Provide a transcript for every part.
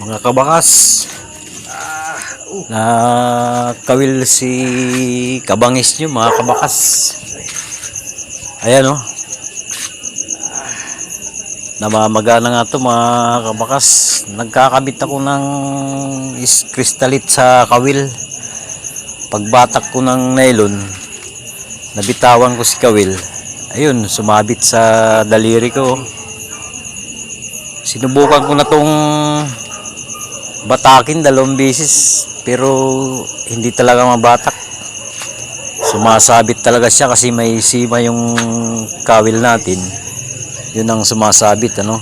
Mga kabakas, na kawil si kabangis nyo mga kabakas. Ayan o, namamaga na nga to mga kabakas. Nagkakabit ako ng kristalit sa kawil. Pagbatak ko ng nylon, nabitawan ko si kawil, ayun, sumabit sa daliri ko. Sinubukan ko na tong batakin 2 beses pero hindi talaga mabatak. Sumasabit talaga siya kasi may sima yung kawil natin, yun ang sumasabit ano.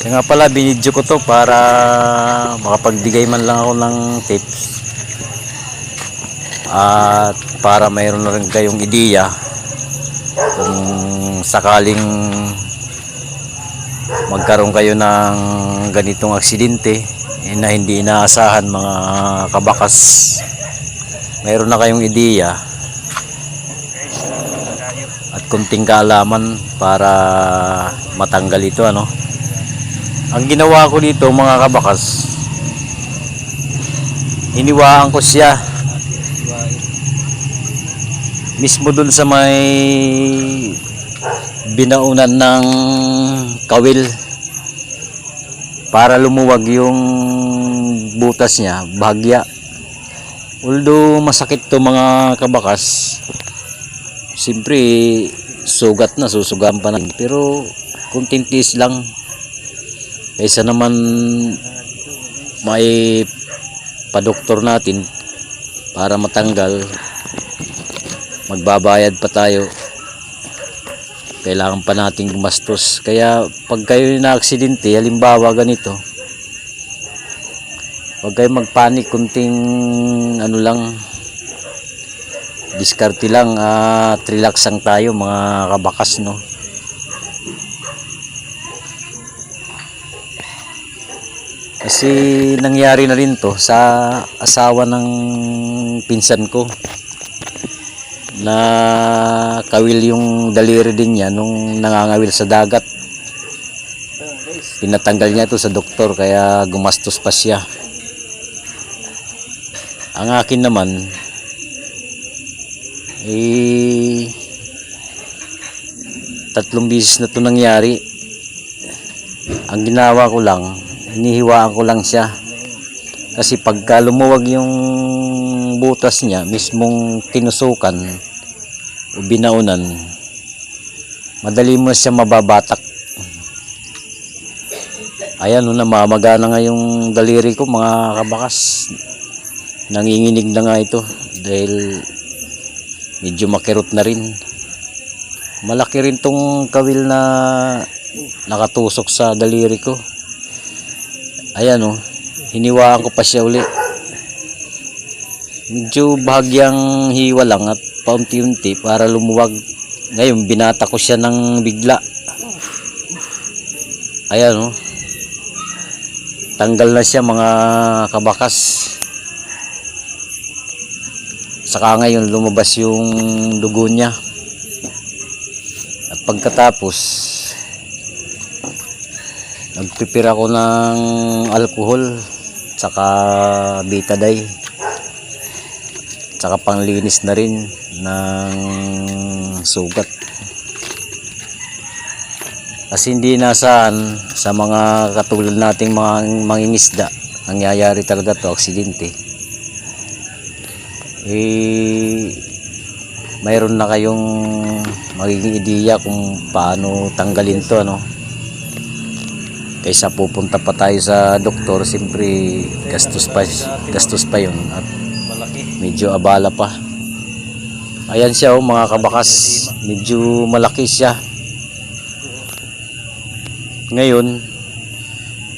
Kaya nga pala binidyo ko to para makapagbigay man lang ako ng tips at para mayroon na rin kayong ideya kung sakaling magkaroon kayo ng ganitong aksidente na hindi inaasahan mga kabakas. Mayroon na kayong ideya at kunting kaalaman para matanggal ito ano. Ang ginawa ko dito mga kabakas, iniwaan ko siya mismo dun sa may binaunan ng kawil para lumuwag yung butas niya bahagya. Although masakit to mga kabakas, siyempre sugat na, susugan pa na, pero kunting tiis lang kaysa naman may padoktor natin para matanggal, magbabayad pa tayo, kailangan pa nating gumastos. Kaya pag kayo na aksidente, halimbawa ganito, huwag kayo magpanik, kunting ano lang, diskarte lang at relax lang tayo mga kabakas no. Kasi nangyari na rin to sa asawa ng pinsan ko, na kawil yung daliri din niya nung nangangawil sa dagat. Pinatanggal niya ito sa doktor kaya gumastos pa siya. Ang akin naman eh 3 beses na ito nangyari. Ang ginawa ko lang, inihiwaan ko lang siya kasi pagka lumuwag yung butas niya, mismong tinusukan o binaunan, madali mo siya mababatak. Ayan, namamaga na nga yung daliri ko mga kabakas. Nanginginig na nga ito dahil medyo makirot na rin. Malaki rin tong kawil na nakatusok sa daliri ko. Ayan hiniwaan ko pa siya uli. Medyo bahagyang hiwa lang at paunti-unti para lumuwag. Ngayon binata ko siya ng bigla. Ayan tanggal na siya mga kabakas. Saka ngayon lumabas yung dugo niya. At pagkatapos nagprepare ako ng alcohol saka betadine, saka panglinis na rin ng sugat. Kasi hindi nasaan sa mga katulad nating mga mangingisda nangyayari talaga to, aksidente. Mayroon na kayong magiging ideya kung paano tanggalin to kaysa pupunta pa tayo sa doktor. Siyempre gastos pa yun at medyo abala pa. Ayan siya mga kabakas, medyo malaki siya. Ngayon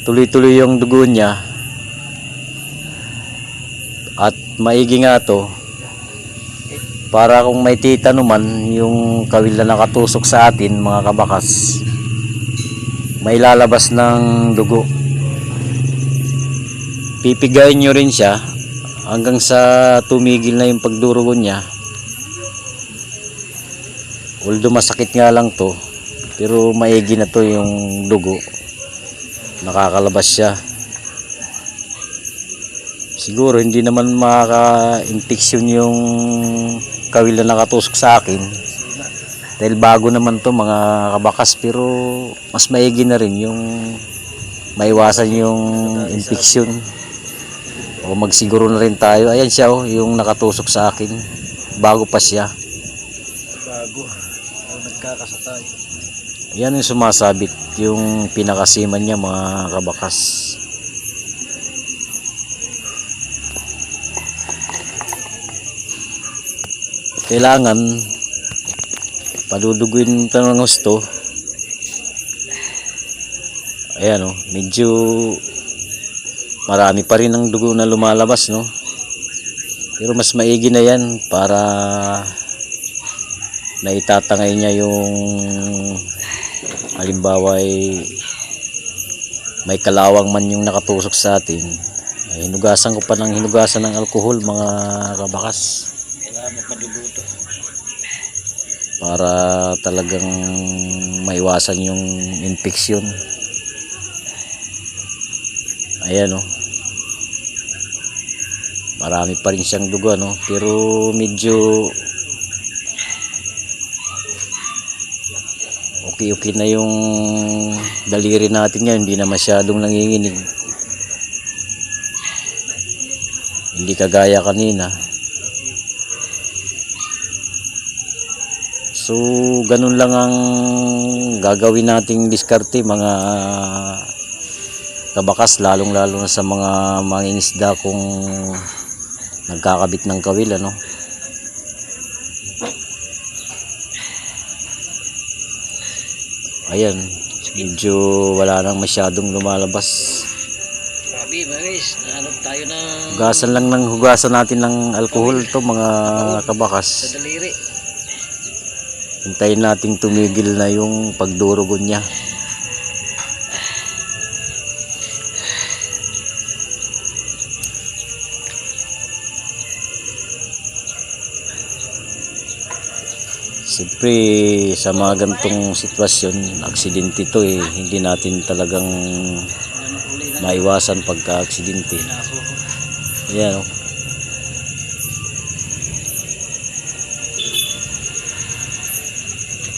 tuloy-tuloy yung dugo niya at maigi nga to para kung may titano man yung kawil na nakatusok sa atin mga kabakas, may lalabas ng dugo. Pipigayin nyo rin siya hanggang sa tumigil na yung pagdurugo niya. Although masakit nga lang to, Pero maigi na to yung dugo. Nakakalabas siya. Siguro hindi naman makaka-infection yung kawil na nakatusok sa akin. Dahil bago naman to mga kabakas, pero mas maigi na rin yung maiwasan yung infection. O magsiguro na rin tayo. Ayan siya oh, yung nakatusok sa akin. Bago pa siya. Bago. Nagkakasa tayo. Yan yung sumasabit, yung pinakasiman niya mga kabakas. Kailangan paduduguin ito ng gusto. Ayan oh, medyo marami pa rin ang dugo na lumalabas, no? Pero mas maigi na yan para naitatangay niya yung halimbawa ay may kalawang man yung nakatusok sa atin. Ay, hinugasan ko pa ng hinugasan ng alkohol mga kabakas. Kailangan mapaduguto. Para talagang maiwasan yung infection. Ayan oh. Marami pa rin siyang dugo, no? Pero medyo okay na yung daliri natin yan. Hindi na masyadong nanginginig. Hindi kagaya kanina. So, ganun lang ang gagawin nating diskarte mga kabakas, lalong lalo na sa mga mangingisda kung nagkakabit ng kawil, ano. Ayan, medyo wala nang masyadong lumalabas. Grabe mga guys, naanap tayo ng Hugasan lang ng hugasan natin ng alcohol to mga kabakas. sa daliri. Hintayin nating tumigil na yung pagdurugon niya. Siyempre sa mga gantong sitwasyon, aksidente to eh, hindi natin talagang maiwasan pagka-aksidente. Ayan oh.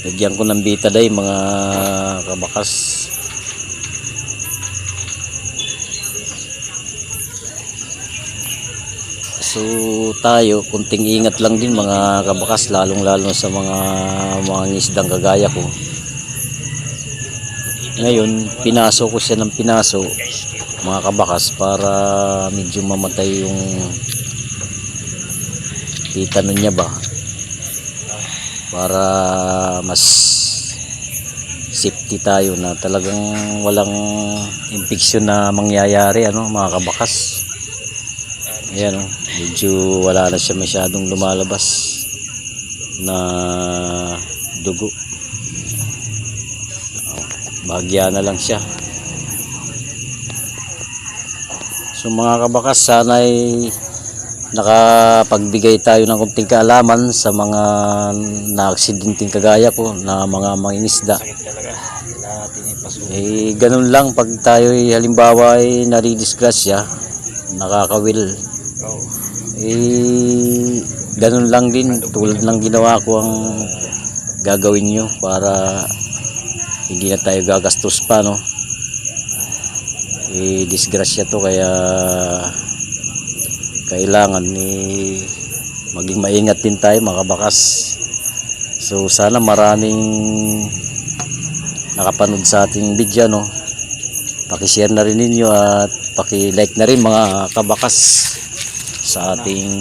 Lagyan ko ng Betadine mga kabakas. So tayo, kunting ingat lang din mga kabakas, lalong lalo sa mga isdang kagaya ko. Ngayon, pinaso ko siya ng pinaso mga kabakas para medyo mamatay yung titano niya ba. Para mas safety tayo na talagang walang infection na mangyayari, ano mga kabakas. Ayan oh, medyo wala na siya masyadong lumalabas na dugo. Bahagya na lang siya. So mga kabakas, sana ay nakapagbigay tayo ng kunting kaalaman sa mga na-aksidenteng kagaya ko na mga mangingisda. Sakit talaga. Kailangan natin ipasuko. Eh ganun lang pag tayo halimbawa ay naridisgrasya, nakakawil. Oh. Eh ganun lang din tulad ng ginawa ko ang gagawin nyo para hindi na tayo gagastos pa, no? Eh disgrasya to, kaya kailangan maging maingat din tayo mga kabakas. So sana maraming nakapanood sa ating video, no? Paki-share na rin ninyo at paki-like na rin mga kabakas sa ating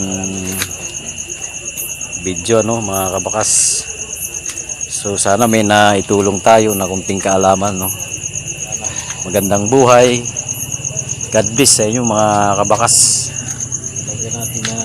video, no mga kabakas. So sana may naitulong tayo na kunting kaalaman, no? Magandang buhay. God bless sa inyo mga kabakas. Lagyan natin na